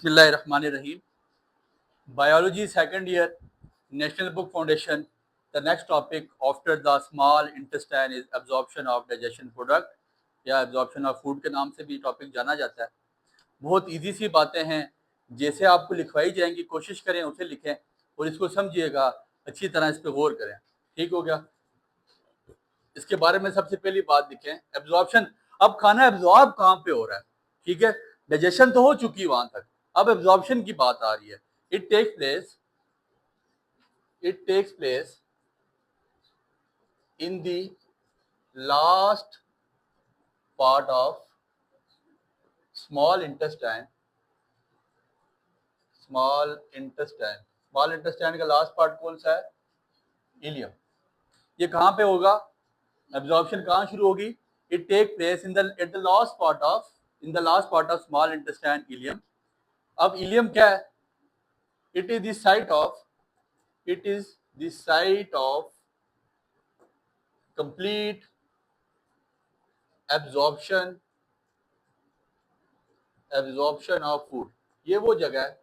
बिस्मिल्लाहिर्रहमानिर्रहीम। Biology second year, national book foundation. The next topic after the small intestine is absorption of digestion product या absorption of food के नाम से भी topic जाना जाता है। बहुत इजी सी बातें हैं, जैसे आपको लिखवाई जाएंगी कोशिश करें उसे लिखें और इसको समझिएगा, अच्छी तरह इस पर गौर करें। ठीक हो गया। इसके बारे में सबसे पहली बात लिखें एब्जॉर्प्शन। अब खाना एब्जॉर्ब कहाँ पे हो रहा है? ठीक है, डाइजेशन तो हो चुकी वहां तक, अब एब्जॉर्प्शन की बात आ रही है। It takes place in the last part of small intestine. Small intestine का लास्ट पार्ट कौन सा है? इलियम। ये कहाँ पे होगा? एब्जॉर्प्शन कहाँ शुरू होगी? It take place in the last part of small intestine, ileum. अब इलियम क्या है? It is the site of complete absorption of food. ये वो जगह है,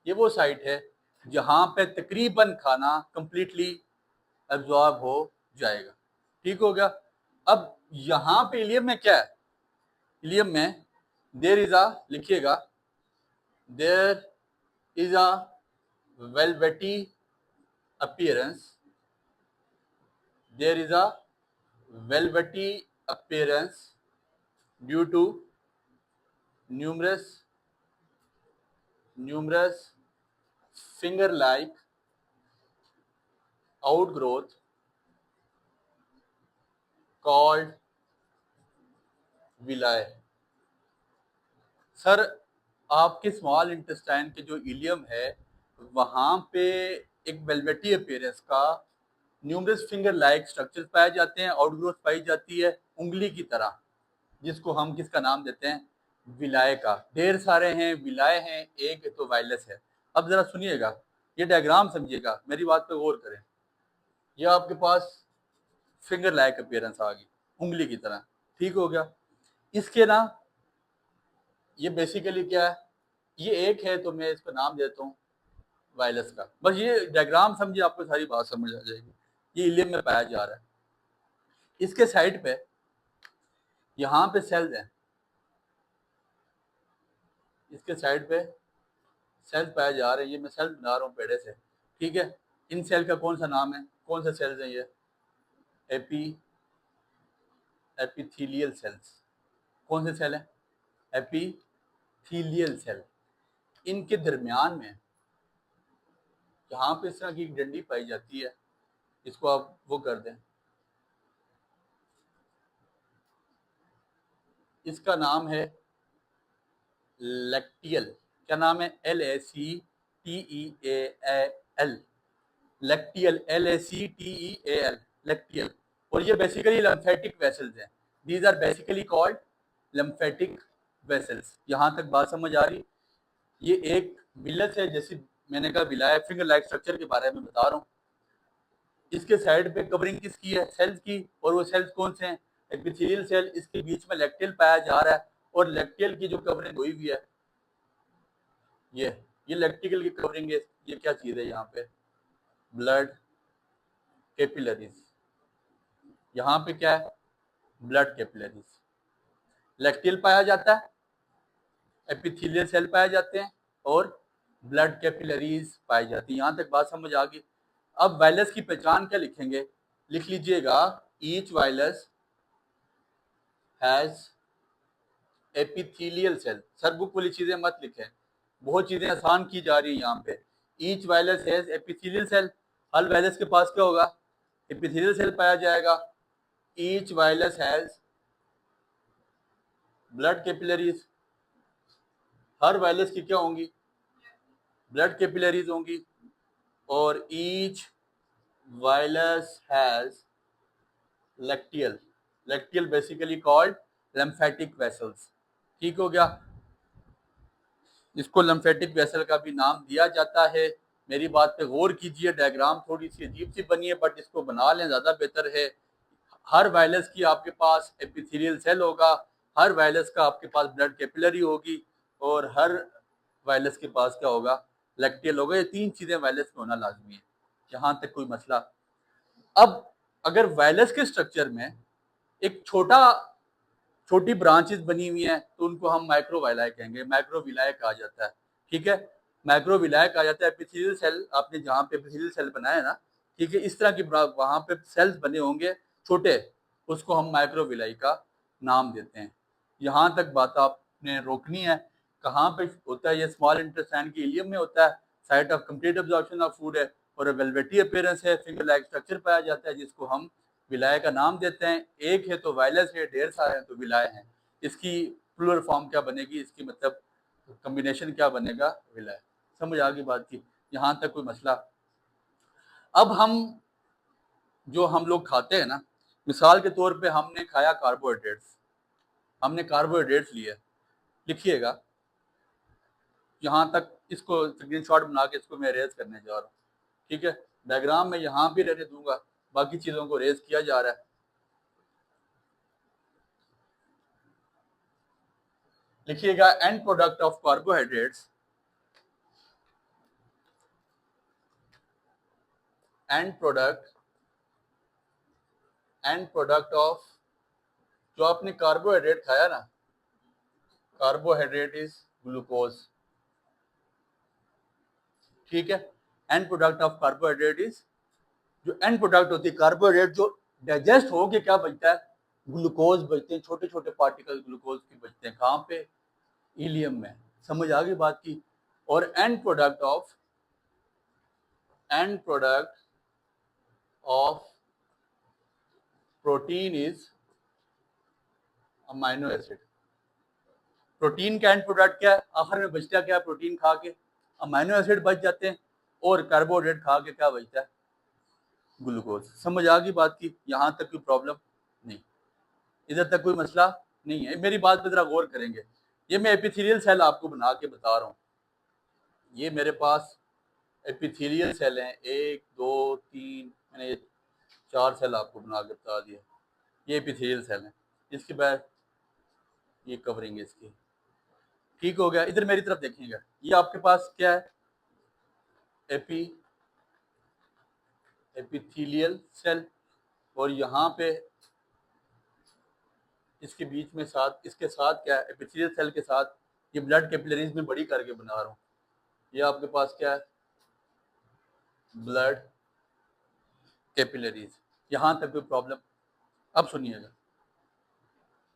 ये वो साइट है जहां पे तकरीबन खाना कंप्लीटली एब्जॉर्ब हो जाएगा। ठीक हो गया। अब यहां पे इलियम में क्या है? इलियम में देयर इज अ, लिखिएगा, there is a velvety appearance there is a velvety appearance due to numerous finger like outgrowth called villi। Sir, आपके स्मॉल इंटेस्टाइन के जो इलियम है वहां पे एक वेलवेटी अपीयरेंस का न्यूमरस फिंगर लाइक स्ट्रक्चर्स पाए जाते हैं, आउटग्रोथ पाई जाती है उंगली की तरह, जिसको हम किसका नाम देते हैं? विलाय का। ढेर सारे हैं, विलाय हैं, एक तो वायलस है। अब जरा सुनिएगा, ये डायग्राम समझिएगा, मेरी बात पे गौर करें। ये आपके पास फिंगर लाइक अपीयरेंस आ गई, उंगली की तरह। ठीक हो गया। इसके ना, ये बेसिकली क्या है? ये एक है तो मैं इसको नाम देता हूँ वायलस का। बस ये डायग्राम समझिए, आपको सारी बात समझ आ जाएगी। ये इलियम में पाया जा रहा है। इसके साइड पे यहाँ पे सेल्स हैं, इसके साइड पे सेल्स पाए जा रहे हैं। ये मैं सेल बना रहा हूँ पेड़े से। ठीक है। इन सेल का कौन सा नाम है? कौन सा सेल्स हैं ये? Epithelial cells. कौन से सेल हैं? Epithelial cell. इनके दरमियान में जहाँ पे इस तरह की डंडी पाई जाती है, इसको आप वो कर दें, इसका नाम है लैक्टियल। क्या नाम है? LACTEAL, lacteal, LACTEAL, lacteal. और ये बेसिकली लम्फेटिक वेसल्स हैं। These are basically called lymphatic vessels. यहाँ तक बात समझ आ रही? ये एक विलस है, जैसे मैंने कहा विलाय, फिंगर लाइक स्ट्रक्चर के बारे में बता रहा हूँ। इसके साइड पे कवरिंग किसकी है? सेल्स की। और वो सेल्स कौन से हैं? Epithelial cell. इसके बीच में लैक्टियल पाया जा रहा है, और लैक्टियल की जो कवरिंग हुई हुई है, ये लैक्टिकल की कवरिंग है। ये क्या चीज है? यहाँ पे ब्लड कैपिलरीज। यहाँ पे क्या है? Blood capillaries. लैक्टियल पाया जाता है, एपिथेलियल सेल पाए जाते हैं, और ब्लड कैपिलरीज पाई जाती है। यहाँ तक बात समझ आ गई? अब वायलस की पहचान क्या लिखेंगे? लिख लीजिएगा, each villus has epithelial cell. Sir book वाली चीजें मत लिखें, बहुत चीजें आसान की जा रही है यहाँ पे। Each villus has epithelial cell. हर वायलस के पास क्या होगा? एपिथेलियल सेल पाया जाएगा। Each villus has blood capillaries. हर वायलस की क्या होंगी? ब्लड कैपिलरीज होंगी। और each villus has lacteal. Lacteal basically called lymphatic vessels. ठीक हो गया। इसको लिम्फेटिक वेसल का भी नाम दिया जाता है। मेरी बात पे गौर कीजिए, डायग्राम थोड़ी सी अजीब सी बनी है, बट इसको बना लें ज़्यादा बेहतर है। हर वायलस की आपके पास एपिथेलियल सेल होगा, हर वायलस का आपके पास ब्लड कैपिलरी होगी, और हर वायरलेस के पास क्या होगा, लैक्टियल होगा। ये 3 चीजें वायरलेस में होना लाजमी है, जहां तक कोई मसला। अब अगर वायरलेस के स्ट्रक्चर में एक छोटी ब्रांचेस बनी हुई हैं तो उनको हम माइक्रोवाइलाई कहेंगे, माइक्रोविलाई कहा जाता है। ठीक है, माइक्रोविलाई कहा जाता है। एपिथेलियल सेल, आपने जहां पे एपिथेलियल सेल बनाया ना, ठीक है, इस तरह की वहां पे सेल्स बने होंगे छोटे, उसको हम माइक्रोविलाई का नाम देते हैं। यहां तक बात आपने रोकनी है। कहाँ पे होता है ये? स्मॉल इंटेस्टाइन के इलियम में होता है, site of complete absorption of food है, और वेलवेटी अपीयरेंस है, फिंगर लाइक स्ट्रक्चर पाया जाता है, जिसको हम विलाय का नाम देते हैं। एक है तो वायरलेस है, ढेर सारे हैं तो विलाय हैं। इसकी प्लूरल फॉर्म क्या बनेगी, इसकी मतलब कॉम्बिनेशन क्या बनेगा? विलाय। समझ आ गई बात की? यहां तक कोई मसला? अब हम लोग खाते हैं ना, मिसाल के तौर पे हमने खाया कार्बोहाइड्रेट्स, हमने कार्बोहाइड्रेट्स लिए, लिखिएगा यहां तक। इसको स्क्रीनशॉट बना के इसको मैं रेज करने जा रहा हूँ। ठीक है, डायग्राम में यहां भी रहने दूंगा, बाकी चीजों को रेज किया जा रहा है। लिखिएगा end product of carbohydrates, and product of, जो आपने कार्बोहाइड्रेट खाया ना, कार्बोहाइड्रेट इज ग्लूकोज। ठीक है, and product of carbohydrate is, जो एंड प्रोडक्ट होती है कार्बोहाइड्रेट, जो डाइजेस्ट हो के क्या बचता है? ग्लूकोज बचते हैं, छोटे छोटे पार्टिकल ग्लूकोज के बचते हैं। कहाँ पे? इलियम में। समझ आ गई बात की? और and product of protein is amino acid. Protein का एंड प्रोडक्ट क्या है? आखिर में बचता क्या है प्रोटीन खा के? अमाइनो एसिड बच जाते हैं, और कार्बोहाइड्रेट खा के क्या बचता है? ग्लूकोज। समझ आ गई बात की? यहां तक कोई प्रॉब्लम नहीं, इधर तक कोई मसला नहीं है। मेरी बात पे जरा गौर करेंगे। ये मैं एपिथेलियल सेल आपको बना के बता रहा हूँ। ये मेरे पास एपिथेलियल सेल हैं, 1 2 3, मैंने 4 सेल आपको बना के बता दिया। ये एपिथेलियल सेल हैं, इसके बाद ये कवरिंग है इसकी। ठीक हो गया? इधर मेरी तरफ देखेंगे, ये आपके पास क्या है? एपिथेलियल सेल, और यहाँ पे इसके बीच में साथ, इसके साथ क्या है? एपिथेलियल सेल के साथ ये ब्लड कैपिलरीज में बड़ी करके बना रहा हूँ। ये आपके पास क्या है? Blood capillaries. यहां तक कोई प्रॉब्लम? अब सुनिएगा,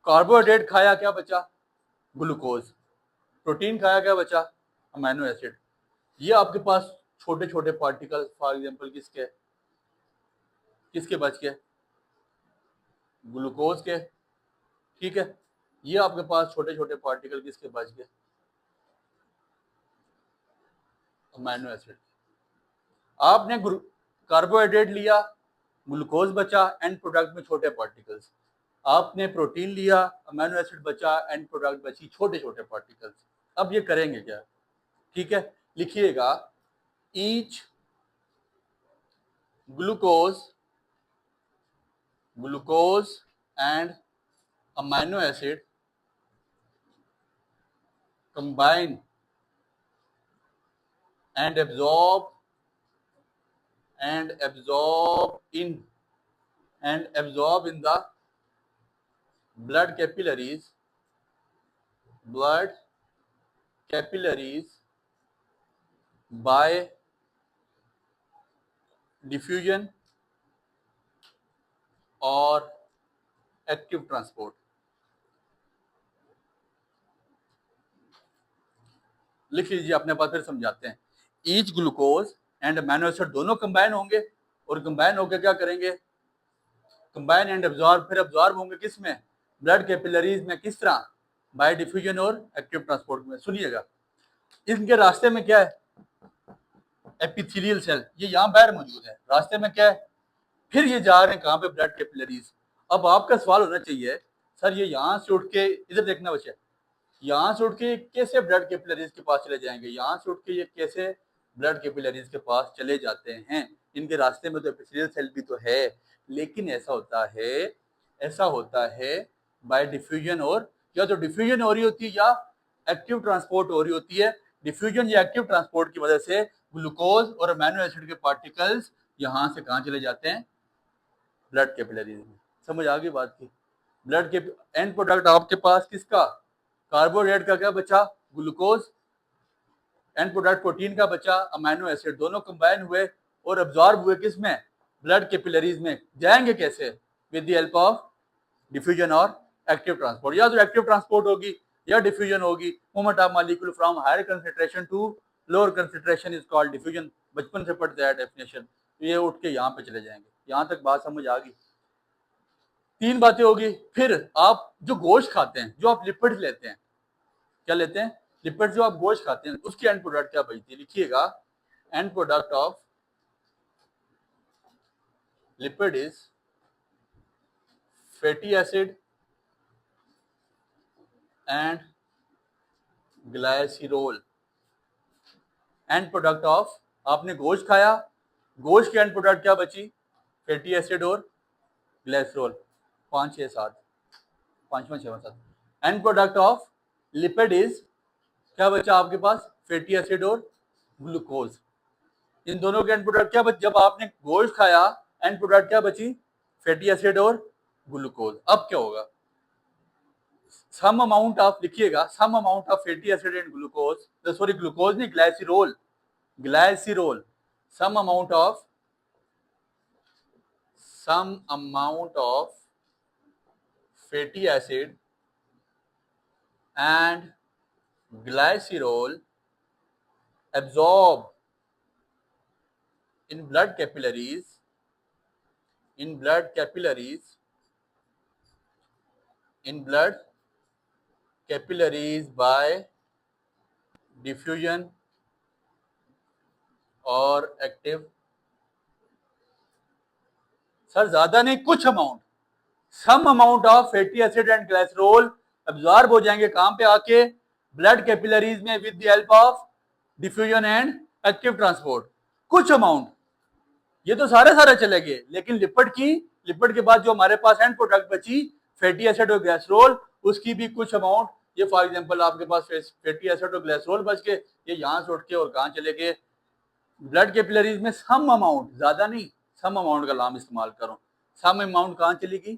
कार्बोहाइड्रेट खाया, क्या बचा? ग्लूकोज। प्रोटीन खाया, क्या बचा? Amino acid. ये आपके पास छोटे छोटे पार्टिकल, फॉर एग्जांपल किसके किसके बच गए? ग्लूकोज के। ठीक है, ये आपके पास छोटे छोटे पार्टिकल किसके बच गए? Amino acid. आपने कार्बोहाइड्रेट लिया, ग्लूकोज बचा, एंड प्रोडक्ट में छोटे पार्टिकल्स। आपने प्रोटीन लिया, अमीनो एसिड बचा, एंड प्रोडक्ट बची छोटे छोटे पार्टिकल्स। अब ये करेंगे क्या? ठीक है, लिखिएगा each glucose and amino acid combine and absorb in the blood capillaries by diffusion और एक्टिव ट्रांसपोर्ट। लिख लीजिए, अपने बात फिर समझाते हैं। Each glucose and amino acid दोनों कंबाइन होंगे, और कंबाइन होकर क्या करेंगे? कंबाइन एंड एब्जॉर्ब, फिर एब्जॉर्ब होंगे किस में? ब्लड कैपिलरीज में। किस तरह? बाय डिफ्यूजन और एक्टिव ट्रांसपोर्ट में। सुनिएगा, इनके रास्ते में क्या है? एपिथेलियल सेल, ये यहाँ बाहर मौजूद है, रास्ते में क्या है? फिर ये जा रहे हैं कहाँ पे? Blood capillaries. अब आपका सवाल होना चाहिए, सर ये यहाँ से उठ के, इधर देखना बच्चा, यहाँ से उठ के कैसे ब्लड कैपिलरीज के पास चले जाएंगे? यहाँ से उठ के ये कैसे ब्लड कैपिलरीज के पास चले जाते हैं? इनके रास्ते में तो एपिथेलियल सेल भी तो है, लेकिन ऐसा होता है बाय डिफ्यूजन, और या तो डिफ्यूजन हो रही होती है या एक्टिव ट्रांसपोर्ट हो रही होती है। डिफ्यूजन या एक्टिव ट्रांसपोर्ट की वजह से ग्लूकोज और अमीनो एसिड के पार्टिकल्स यहां से कहां चले जाते हैं, ब्लड कैपिलरीज में। समझ आ गई बात की। ब्लड के एंड प्रोडक्ट आपके पास किसका, कार्बोहाइड्रेट का क्या बचा, ग्लूकोज, एंड प्रोडक्ट प्रोटीन का बचा अमीनो एसिड, दोनों कंबाइन हुए और अब्जॉर्ब हुए किसमें, ब्लड कैपिलरीज में। जाएंगे कैसे, with the help of diffusion और एक्टिव ट्रांसपोर्ट। या तो एक्टिव ट्रांसपोर्ट होगी या डिफ्यूजन होगी। Movement of molecule from higher concentration to lower concentration is called diffusion. बचपन से पढ़ते हैं डेफिनेशन, ये उठ के यहाँ पे चले जाएंगे। यहाँ तक बात समझ आ गई। तीन बातें होगी। फिर आप जो गोश्त खाते हैं, जो आप लिपिड्स लेते हैं, क्या लेते हैं, लिपिड्स जो आप गोश्त खाते हैं, उसकी एंड प्रोडक्ट क्या बचती है, लिखिएगा end product of lipid is fatty acid and glycerol. End product of, आपने गोश्त खाया, गोश्त की एंड प्रोडक्ट क्या बची, फैटी एसिड और ग्लाइसरोल। 5 6 7 5वां 6वां 7। And product of lipid is, क्या बचा आपके पास, फैटी एसिड और ग्लूकोज। इन दोनों के एंड प्रोडक्ट क्या बची, जब आपने गोश्त खाया एंड प्रोडक्ट क्या बची, फैटी एसिड और ग्लूकोज। अब क्या होगा, सम अमाउंट ऑफ, लिखिएगा some amount of fatty acid and glucose, sorry glucose नहीं, glycerol, glycerol, some amount of fatty acid and glycerol absorb in blood capillaries by diffusion और active. Sir ज्यादा नहीं, कुछ amount, some amount of fatty acid and glycerol absorb हो जाएंगे कहां पे आके, ब्लड कैपिलरीज में, with the help of diffusion and active transport. कुछ अमाउंट, ये तो सारे चले गए, लेकिन लिपिड के बाद जो हमारे पास एंड प्रोडक्ट बची फैटी एसिड और ग्लाइसरोल, उसकी भी कुछ अमाउंट, ये फॉर एग्जांपल आपके पास फैटी एसिड और ग्लाइसरोल बच के, ये यहां से उठ के और कहां चले गए, ब्लड कैपिलरीज में। सम अमाउंट, ज्यादा नहीं, सम अमाउंट का नाम इस्तेमाल करो। सम अमाउंट कहां चलेगी,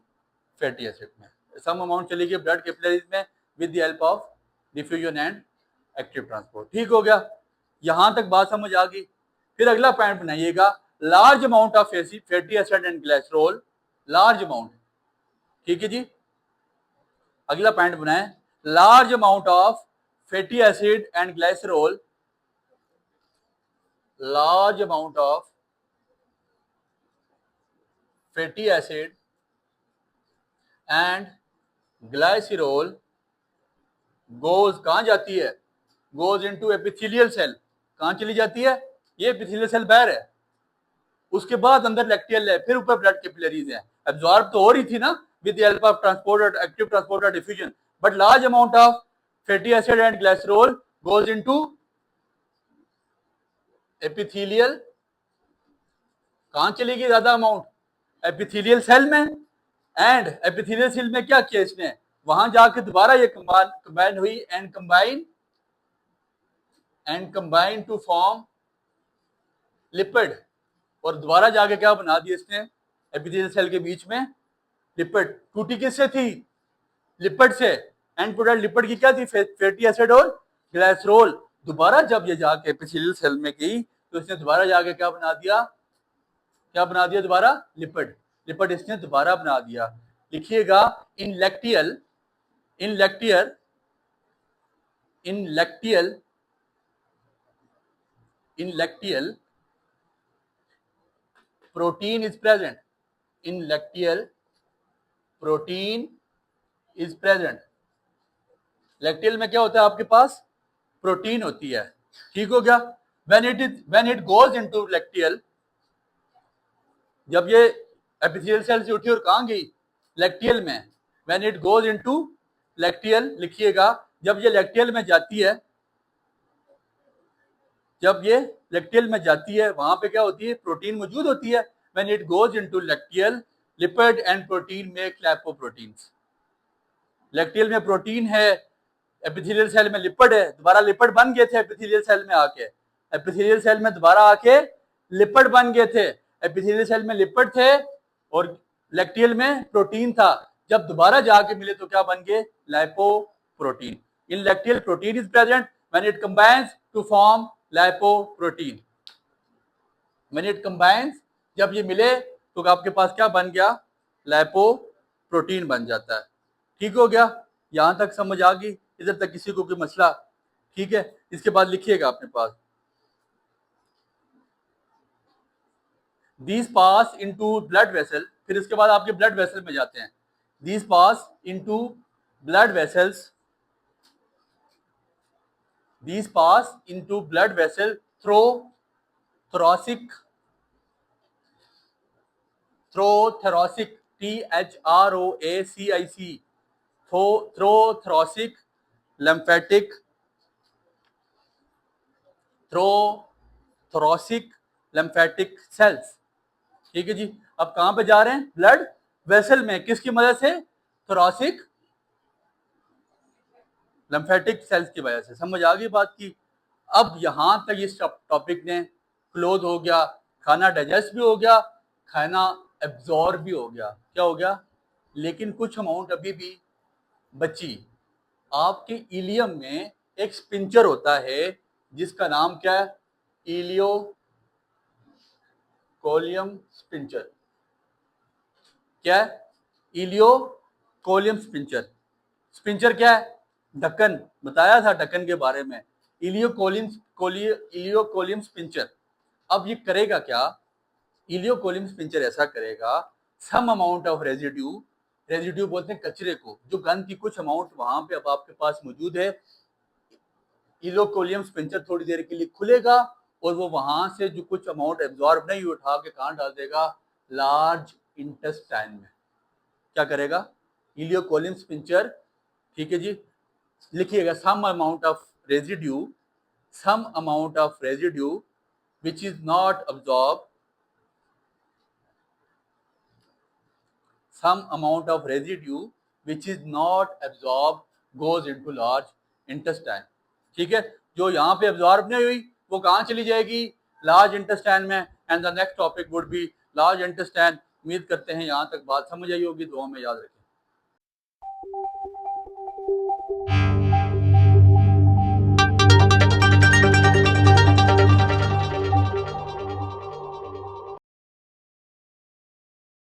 फैटी एसिड में। सम अमाउंट चलेगी ब्लड कैपिलरीज में with the help of diffusion and active transport. ठीक हो गया, यहां तक बात समझ आ गई। फिर अगला पॉइंट बनाइएगा, large amount of fatty acid and glycerol, large amount. ठीक है जी, अगला पॉइंट बनाए, large amount of fatty acid and glycerol, large amount of fatty acid and glycerol goes, कहां जाती है, goes into epithelial cell। कहां चली जाती है, ये epithelial cell बाहर है, उसके बाद अंदर लैक्टियल है, फिर ऊपर ब्लड कैपिलरीज है। एब्जॉर्ब तो हो रही थी ना with the help of transport, active transport और diffusion, but large amount of fatty acid and glycerol goes into epithelial. कहां चलेगी ज्यादा अमाउंट, एपिथेलियल सेल में। एंड एपिथेलियल सेल में क्या किया इसने, वहां जाके दोबारा ये कंबाइन हुई and combine to form lipid, और दोबारा जाके क्या बना दिया इसने, एपिथेलियल सेल के बीच में लिपिड। टूटी किससे थी, लिपिड से। एंड प्रोडक्ट लिपिड की क्या थी, फैटी एसिड और ग्लाइसरोल। दोबारा जब ये जाके एपिथेलियल सेल में गई तो इसने दोबारा जाके क्या बना दिया, दोबारा लिपिड इसने दोबारा बना दिया। लिखिएगा in lacteal protein is present, in lacteal protein is present. Lacteal में क्या होता है आपके पास, प्रोटीन होती है। ठीक हो गया। when it goes into lacteal, जब ये एपिथेलियल सेल से उठी और कहां गई, लैक्टियल में। when it goes into lacteal, लिखिएगा जब ये लैक्टियल में जाती है, वहां पे क्या होती है, प्रोटीन मौजूद होती है। when it goes into lacteal, lipid and protein make lipoproteins। Lacteal में प्रोटीन है, एपिथेलियल सेल में लिपिड है, दोबारा लिपिड बन गए थे एपिथेलियल सेल में आके, एपिथेलियल सेल में दोबारा आके लिपिड बन गए थे। एपिथेलियल सेल में लिपिड थे और लैक्टियल में प्रोटीन था, जब दोबारा जाके मिले तो क्या बन गए, lipoprotein. In lacteal protein is present when it combines to form lipoprotein. When it combines, जब ये मिले तो आपके पास क्या बन गया, लाइपोप्रोटीन बन जाता है। ठीक हो गया, यहां तक समझ आ गई, इधर तक किसी को कोई मसला? ठीक है, इसके बाद लिखिएगा अपने पास, these pass into blood vessel, फिर इसके बाद आपके ब्लड वेसल में जाते हैं। these pass into blood vessels, these pass into blood vessel through thoracic, THROACIC, through thoracic lymphatic, through thoracic lymphatic cells। ठीक है जी, अब कहां पे जा रहे हैं, ब्लड वेसल में, किसकी मदद से, थोरासिक लिम्फेटिक सेल्स की वजह से। समझ आ गई बात की? अब यहां तक इस टॉपिक ने क्लोज हो गया, खाना डाइजेस्ट भी हो गया, खाना एब्जॉर्ब भी हो गया। क्या हो गया, लेकिन कुछ अमाउंट अभी भी बची। आपके इलियम में एक स्पिंचर होता है जिसका नाम क्या है, इलियोकोलियम स्पिंचर। क्या है, इलियोकोलियम स्पिंचर। स्पिंचर क्या है, ढक्कन, बताया था ढक्कन के बारे में, इलियोकोलियम स्पिंचर। अब ये करेगा क्या, इलियोकोलियम स्पिंचर ऐसा करेगा, some amount of residue, residue बोलते हैं कचरे को, जो गंद की कुछ अमाउंट वहां पे अब आपके पास मौजूद है, इलियोकोलियम स्पिंचर थोड़ी देर के लिए खुलेगा और वो वहां से जो कुछ अमाउंट एब्जॉर्ब नहीं उठा के कहां डाल देगा, लार्ज इंटेस्टाइन में। क्या करेगा, इलियोकोलियम स्पिंचर। ठीक है जी, लिखिएगा, some amount of residue, some amount of residue which is not absorbed, some amount of residue which is not absorbed goes into large intestine। ठीक है, जो यहाँ पे absorb नहीं हुई वो कहाँ चली जाएगी, लार्ज इंटेस्टाइन में। And the next topic would be large intestine. उम्मीद करते हैं यहाँ तक बात समझ आई होगी, दुआ में याद रखें।